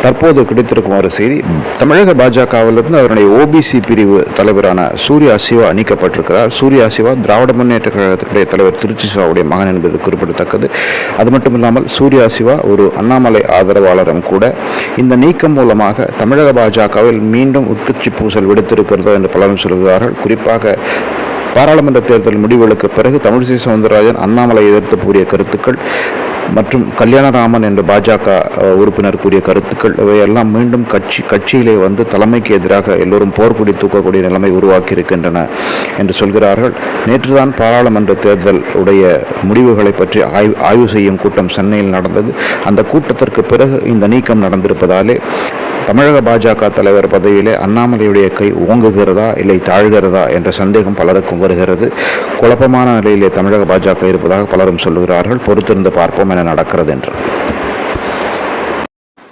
தற்போது கிடைத்திருக்கும் ஒரு செய்தி, தமிழக பாஜகவிலிருந்து அவருடைய ஓபிசி பிரிவு தலைவரான சூர்யா சிவா நீக்கப்பட்டிருக்கிறார். சூர்யா சிவா திராவிட முன்னேற்ற கழகத்தினுடைய தலைவர் திருச்சி சிவாவுடைய மகன் என்பது குறிப்பிடத்தக்கது. அது மட்டுமில்லாமல் சூர்யா சிவா ஒரு அண்ணாமலை ஆதரவாளரும் கூட. இந்த நீக்கம் மூலமாக தமிழக பாஜகவில் மீண்டும் உட்கட்சி பூசல் விடுத்திருக்கிறதோ என்று பலரும் சொல்கிறார்கள். குறிப்பாக பாராளுமன்ற தேர்தல் முடிவுகளுக்கு பிறகு தமிழிசை சவுந்தரராஜன் அண்ணாமலை எதிர்த்து கூறிய கருத்துக்கள் மற்றும் கல்யாணராமன் என்ற பாஜக உறுப்பினர் கூறிய கருத்துக்கள் இவையெல்லாம் மீண்டும் கட்சியிலே வந்து தலைமைக்கு எதிராக எல்லோரும் போர்க்குடி தூக்கக்கூடிய நிலைமை உருவாக்கி இருக்கின்றன என்று சொல்கிறார்கள். நேற்றுதான் பாராளுமன்ற தேர்தல் உடைய முடிவுகளை பற்றி ஆய்வு செய்யும் கூட்டம் சென்னையில் நடந்தது. அந்த கூட்டத்திற்கு பிறகு இந்த நீக்கம் நடந்திருப்பதாலே தமிழக பாஜக தலைவர் பதவியிலே அண்ணாமலையுடைய கை ஓங்குகிறதா இல்லை தாழ்கிறதா என்ற சந்தேகம் பலருக்கும் வருகிறது. குழப்பமான நிலையிலே தமிழக பாஜக இருப்பதாக பலரும் சொல்லுகிறார்கள். பொறுத்திருந்து பார்ப்போம் என நடக்கிறது என்று.